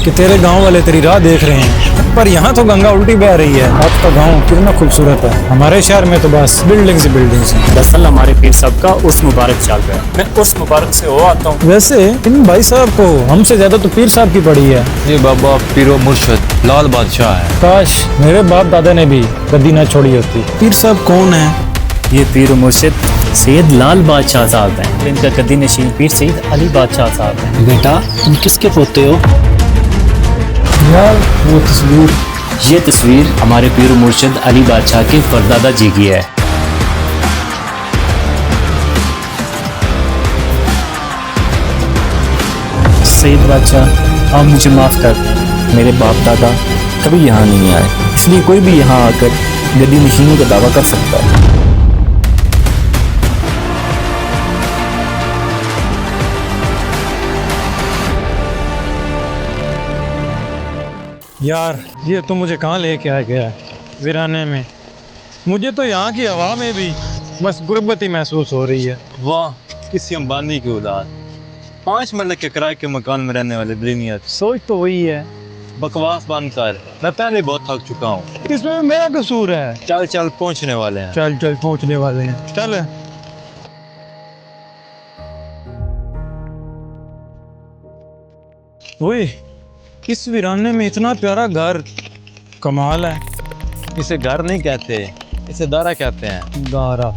कि तेरे गांव वाले तेरी राह देख रहे हैं, पर यहाँ तो गंगा उल्टी बह रही है। आपका गांव कितना खूबसूरत है। हमारे शहर में तो बस बिल्डिंग्स ही बिल्डिंग्स हैं। दरअसल हमारे पीर साहब का उर्स मुबारक चल रहा है, मैं उर्स मुबारक से हो आता हूँ। वैसे इन भाई साहब को हमसे ज्यादा तो पीर साहब की पड़ी है। ये बाबा पीरो मुर्शद लाल बादशाह है। काश मेरे बाप दादा ने भी कदी ना छोड़ी होती। पीर साहब कौन है? ये पीर मुर्शिद सैयद लाल बादशाह साहब हैं। इनका कदी नशीन पीर सैयद अली बादशाह साहब हैं। बेटा तुम किसके पोते हो? यार वो तस्वीर। ये तस्वीर हमारे पीर मुर्शिद अली बादशाह के परदादा जी की है। सैयद बादशाह आप मुझे माफ़ कर दें, मेरे बाप दादा कभी यहाँ नहीं आए, इसलिए कोई भी यहाँ आकर गद्दी नशीनों का दावा कर सकता है। यार ये तो मुझे कहाँ लेके आ गया है, वीराने में। मुझे तो यहाँ की हवा में भी बस गुर्बती महसूस हो रही है। वाह किसी अंबानी की औलाद, 5 मरले के किराए के मकान में रहने वाले ब्रेनियत। सोच तो वही है। बकवास बंद कर, मैं पहले बहुत थक चुका हूँ। इसमें मेरा कसूर है। चल चल पहुँचने वाले हैं। चल चल पहुँचने वाले हैं, चल। ओए इस वीराने में इतना प्यारा घर, कमाल है। इसे घर नहीं कहते, इसे दारा कहते हैं। गारा।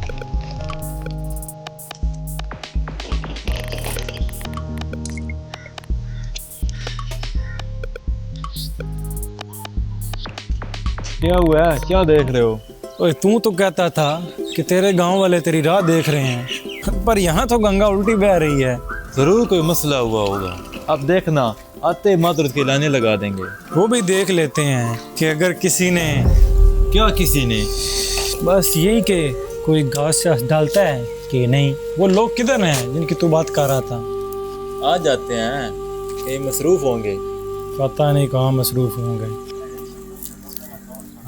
क्या हुआ है, क्या देख रहे हो? ओए तू तो कहता था कि तेरे गांव वाले तेरी राह देख रहे हैं, पर यहाँ तो गंगा उल्टी बह रही है। जरूर कोई मसला हुआ होगा। अब देखना आते मातरत के लाने लगा देंगे। वो भी देख लेते हैं कि अगर किसी ने, क्या किसी ने? बस यही कि कोई घास शास डालता है कि नहीं। वो लोग किधर हैं जिनकी तू बात कर रहा था? आ जाते हैं, कहीं मसरूफ होंगे। पता नहीं कहाँ मसरूफ होंगे।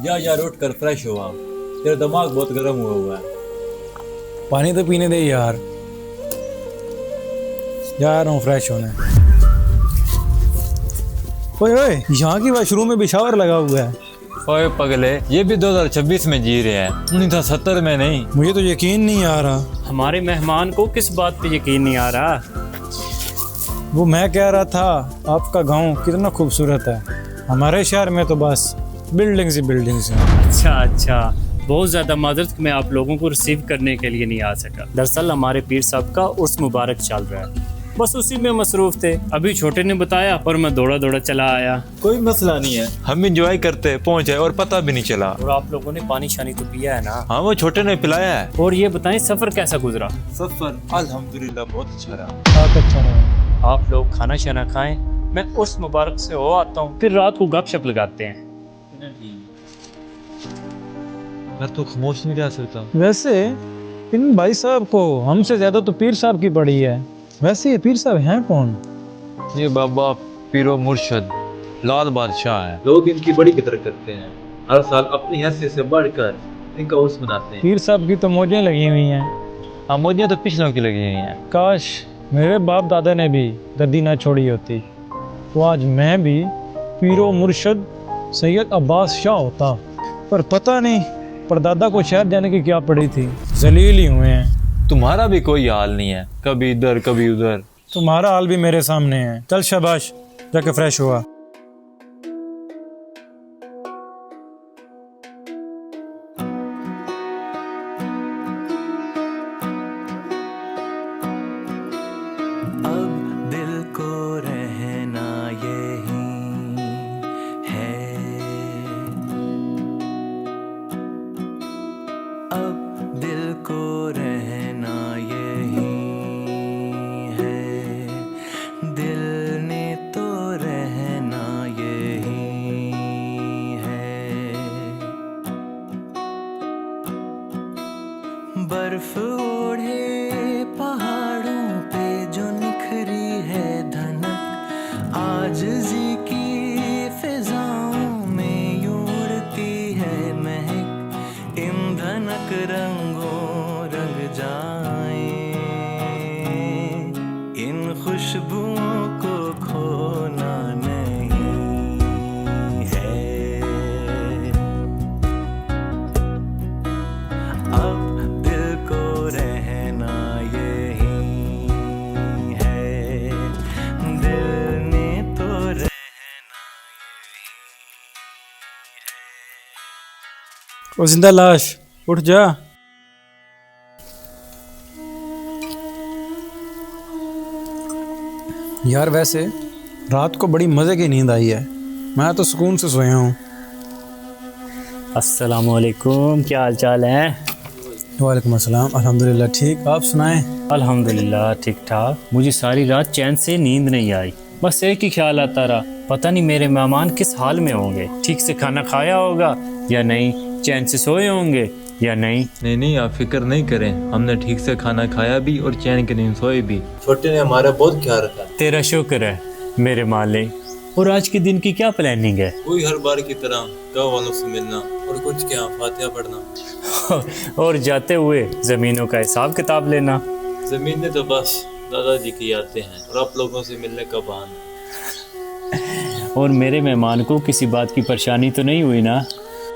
या उठ कर फ्रेश हुआ, तेरा दिमाग बहुत गर्म हुआ है। पानी तो पीने दे यार। जा रहा हूँ फ्रेश होने। ओए ओए यहाँ की वॉशरूम में भी शावर लगा हुआ है। ओए पगले, ये भी 2026 में जी रहे हैं, 1970 में नहीं। मुझे तो यकीन नहीं आ रहा। हमारे मेहमान को किस बात पे यकीन नहीं आ रहा? वो मैं कह रहा था आपका गांव कितना खूबसूरत है। हमारे शहर में तो बस बिल्डिंग्स ही बिल्डिंग्स हैं। अच्छा, बहुत ज़्यादा माजरत मैं आप लोगों को रिसीव करने के लिए नहीं आ सका। दरअसल हमारे पीर साहब का उर्स मुबारक चल रहा है, बस उसी में मसरूफ थे। अभी छोटे ने बताया पर मैं दौड़ा दौड़ा चला आया। कोई मसला नहीं है, हम इंजॉय करते पहुंचे और पता भी नहीं चला। और आप लोगों ने पानी शानी तो पिया है ना? हाँ वो छोटे ने पिलाया है। और ये बताएं सफ़र कैसा गुजरा? सफर अल्हम्दुलिल्लाह बहुत अच्छा रहा। बहुत अच्छा रहा। आप लोग खाना शाना खाएं, मैं उर्स मुबारक से हो आता हूँ, फिर रात को गपशप लगाते हैं। मैं तो खामोश नहीं रह सकता। वैसे इन भाई साहब को हमसे ज्यादा तो पीर साहब की पड़ी है। वैसे ये पीर साहब हैं कौन? ये बाबा पीरो मुर्शद लाल बादशाह है। लोग इनकी बड़ी कदर करते हैं, हर साल अपनी हैसियत से बढ़कर इनका उर्स मनाते हैं। पीर साहब की तो मौजें लगी हुई हैं। आमोदियाँ तो पिछलों की लगी हुई हैं। काश मेरे बाप दादा ने भी गद्दी ना छोड़ी होती, तो आज मैं भी पीरो मुर्शद सैयद अब्बास शाह होता। पर पता नहीं परदादा को शहर जाने की क्या पड़ी थी। जलील ही हुए हैं। तुम्हारा भी कोई हाल नहीं है, कभी इधर कभी उधर। तुम्हारा हाल भी मेरे सामने है। चल शाबाश, जाके फ्रेश हुआ। अब दिल को रहना यही है, अब दिल को रहना यही है, दिल ने तो रहना यही है। बर्फ ओढ़े पहाड़ों पे जो निखरी है धनक, आजिज़ी की फिजाओं में यूं उड़ती है महक। इन धनक रंगों रंग जाए, इन खुशबुओं को खोना नहीं। ओ जिंदा लाश, उठ जा। यार वैसे रात को बड़ी मज़े की नींद आई है, मैं तो सुकून से सोया हूँ। अस्सलामुअलैकुम, क्या हाल चाल है? वालेकुम अस्सलाम, अल्हम्दुलिल्लाह ठीक, आप सुनाएं? अल्हम्दुलिल्लाह ठीक ठाक। मुझे सारी रात चैन से नींद नहीं आई, बस एक ही ख्याल आता रहा, पता नहीं मेरे मेहमान किस हाल में होंगे, ठीक से खाना खाया होगा या नहीं, चैन से सोए होंगे या नहीं। नहीं, आप फिक्र नहीं करें, हमने ठीक से खाना खाया भी और चैन की नींद सोई भी। छोटे ने हमारा बहुत ख्याल रखा। तेरा शुक्र है मेरे मालिक। और आज के दिन की क्या प्लानिंग है? कोई हर बार की तरह गाँव वालों से मिलना और कुछ क्या फातिहा पढ़ना और जाते हुए ज़मीनों का हिसाब किताब लेना। जमीनें तो बस दादाजी की यादें हैं और आप लोगों से मिलने का बहाना। और मेरे मेहमान को किसी बात की परेशानी तो नहीं हुई ना?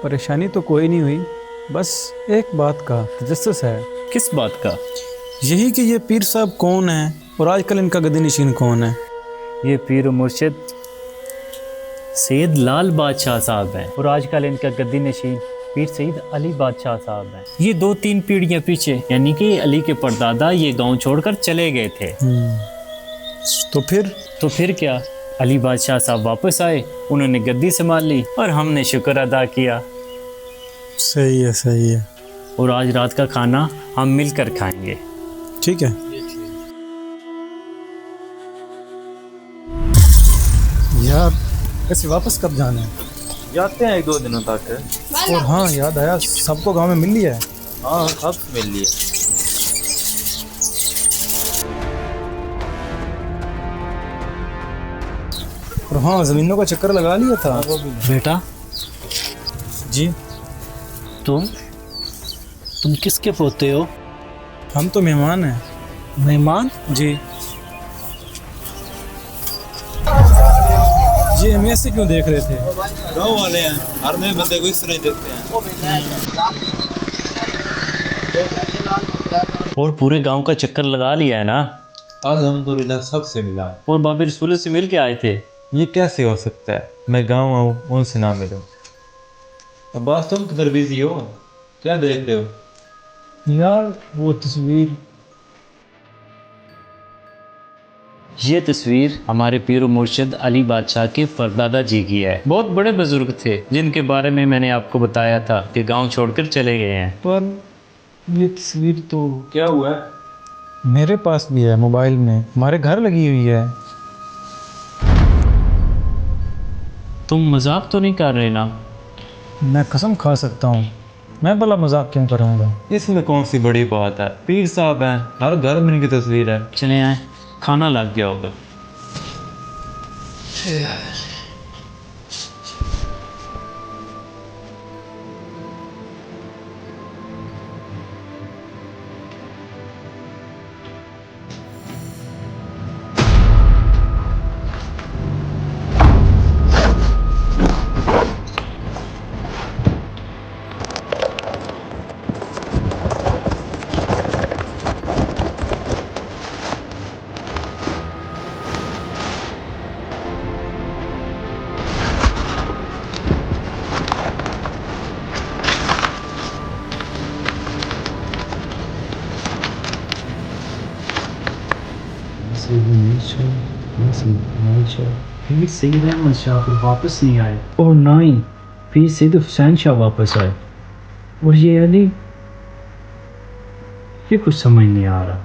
परेशानी तो कोई नहीं हुई, बस एक बात का तजस्सुस है। किस बात का? यही कि ये पीर साहब कौन है और आजकल इनका गद्दी नशीन कौन है। ये पीर मुर्शिद सैयद लाल बादशाह साहब हैं और आजकल इनका गद्दी नशीन पीर सैयद अली बादशाह साहब हैं। ये 2-3 पीढ़ियां पीछे, यानी कि अली के परदादा ये गांव छोड़कर चले गए थे। तो फिर क्या, अली बादशाह साहब वापस आए, उन्होंने गद्दी संभाल ली और हमने शुक्र अदा किया। सही है। और आज रात का खाना हम मिलकर खाएंगे। ठीक है। यार वैसे वापस कब जाना है? जाते हैं 1-2 दिनों तक। और हाँ याद आया, सबको गांव में मिल लिया है। हाँ, सब मिल लिए। और हाँ, ज़मीनों का चक्कर लगा लिया था। बेटा जी, तुम किसके पोते हो? हम तो मेहमान हैं। मेहमान? जी हमें ऐसे क्यों देख रहे थे? गाँव वाले हैं, हर नए बंदे को इस तरह देखते हैं। और पूरे गांव का चक्कर लगा लिया है ना? अल्हम्दुलिल्लाह सबसे मिला। और बाबे रसूल से मिल के आए थे। ये कैसे हो सकता है, मैं गाँव आऊँ उनसे ना मिलूँ। अब्बास तुम किधर बिजी हो, क्या देख रहे हो? यार वो तस्वीर। ये तस्वीर हमारे पीर मुर्शिद अली बादशाह के परदादा जी की है। बहुत बड़े बुजुर्ग थे जिनके बारे में मैंने आपको बताया था कि गांव छोड़कर चले गए हैं। पर ये तस्वीर तो क्या हुआ है? मेरे पास भी है, मोबाइल में हमारे घर लगी हुई है। तुम मजाक तो नहीं कर रहे ना? मैं कसम खा सकता हूँ, मैं भला मजाक क्यों करूँगा? इसमें कौन सी बड़ी बात है, पीर साहब हैं, हर घर में इनकी तस्वीर है। चले आए, खाना लग गया होगा। पीर सैयद अहमद शाह फिर वापस नहीं आए और ना ही पीर सैयद हुसैन शाह वापस आए। और ये अली, ये कुछ समझ नहीं आ रहा।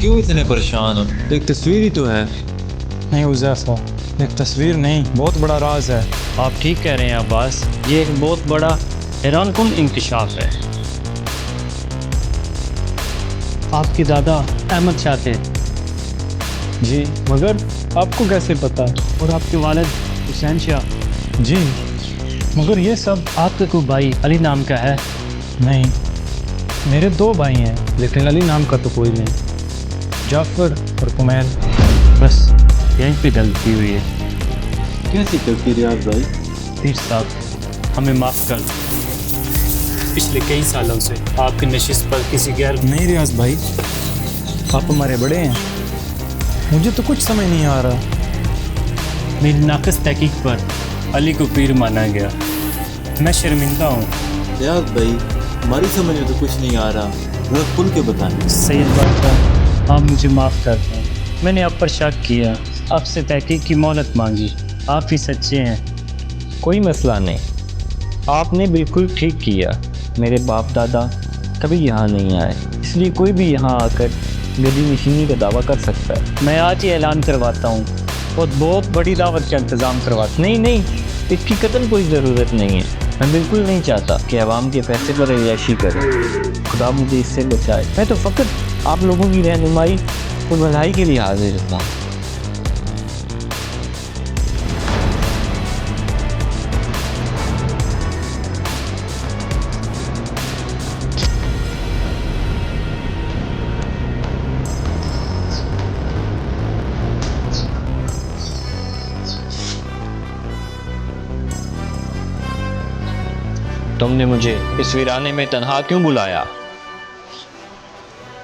क्यों इतने परेशान हो, एक तस्वीर ही तो है। नहीं हुज़ैफ़ा, एक तस्वीर नहीं, बहुत बड़ा राज है। आप ठीक कह रहे हैं अब्बास, ये एक बहुत बड़ा हैरानकुन इंकशाफ है। आपके दादा अहमद शाह थे। जी, मगर आपको कैसे पता? और आपके वालिद हुसैन शाह। जी, मगर ये सब आपका कोई भाई अली नाम का है? नहीं, मेरे 2 भाई हैं, लेकिन अली नाम का तो कोई नहीं। जाफ़र और कुमैल। बस यहीं पे गलती हुई है। कैसी गलती रियाज भाई? पीर साहब हमें माफ़ कर दो। पिछले कई सालों से आपकी नशिस्त पर किसी गैर नहीं रियाज भाई, आप हमारे बड़े हैं, मुझे तो कुछ समझ नहीं आ रहा। मेरी नाकस तहकीक पर अली को पीर माना गया। मैं शर्मिंदा हूँ। याद भाई, हमारी समझ में तो कुछ नहीं आ रहा, जरा खुल के बताएं। सैयद बादशाह, आप मुझे माफ़ कर दें। मैंने आप पर शक किया, आपसे तहकीक की मोहलत मांगी। आप ही सच्चे हैं। कोई मसला नहीं, आपने बिल्कुल ठीक किया। मेरे बाप दादा कभी यहाँ नहीं आए, इसलिए कोई भी यहाँ आकर गद्दी नशीनी का दावा कर सकता है। मैं आज ही ऐलान करवाता हूँ और बहुत बड़ी दावत का इंतज़ाम करवाता नहीं नहीं, इसकी कतई कोई ज़रूरत नहीं है। मैं बिल्कुल नहीं चाहता कि अवाम के पैसे पर अय्याशी करें। खुदा मुझे इससे बचाए। मैं तो फ़कत आप लोगों की रहनुमाई और भलाई के लिए हाजिर रहता हूँ। तुमने मुझे इस वीराने में तन्हा क्यों बुलाया?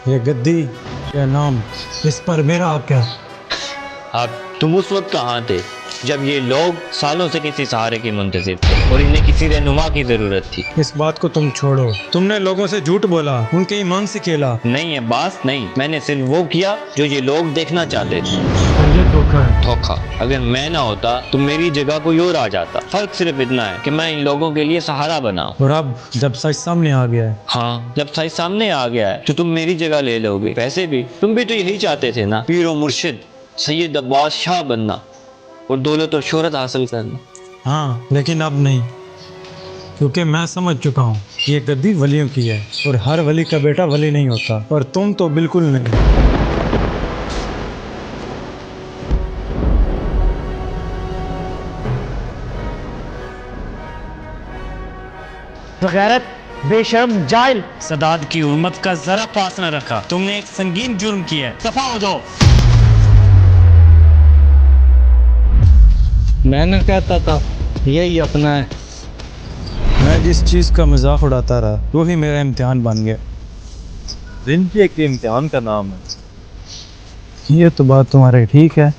ये गद्दी, ये नाम, इस पर मेरा हक है। आप तुम उस वक्त कहाँ थे जब ये लोग सालों से किसी सहारे के मुंतज़िर थे और इन्हें किसी रहनुमा की ज़रूरत थी? इस बात को तुम छोड़ो, तुमने लोगों से झूठ बोला, उनके ईमान से खेला। नहीं है बात नहीं, मैंने सिर्फ वो किया जो ये लोग देखना चाहते थे। ये धोखा है। धोखा? अगर मैं ना होता तो मेरी जगह कोई और आ जाता। फर्क सिर्फ इतना है कि मैं इन लोगों के लिए सहारा बना हूं। और अब जब सच सामने आ गया है, हाँ, जब सच सामने आ गया है तो तुम मेरी जगह ले लोगे। वैसे भी तुम भी तो यही चाहते थे ना, पीर व मुर्शिद सैयद अब्बास शाह बनना और दौलत और शोहरत हासिल करना। हाँ, लेकिन अब नहीं, क्योंकि मैं समझ चुका हूँ कि ये गद्दी वलियों की है और हर वली का बेटा वली नहीं होता, और तुम तो बिल्कुल नहीं। बगैरत, बेशर्म, जाहिल। सदात की उम्मत का जरा पास न रखा। तुमने एक संगीन जुर्म किया है। दफा हो जाओ। मैंने कहता था यही अपना है। मैं जिस चीज़ का मजाक उड़ाता रहा वो ही मेरा इम्तिहान बन गया। जिंदगी एक इम्तिहान का नाम है। ये तो बात तुम्हारी ठीक है,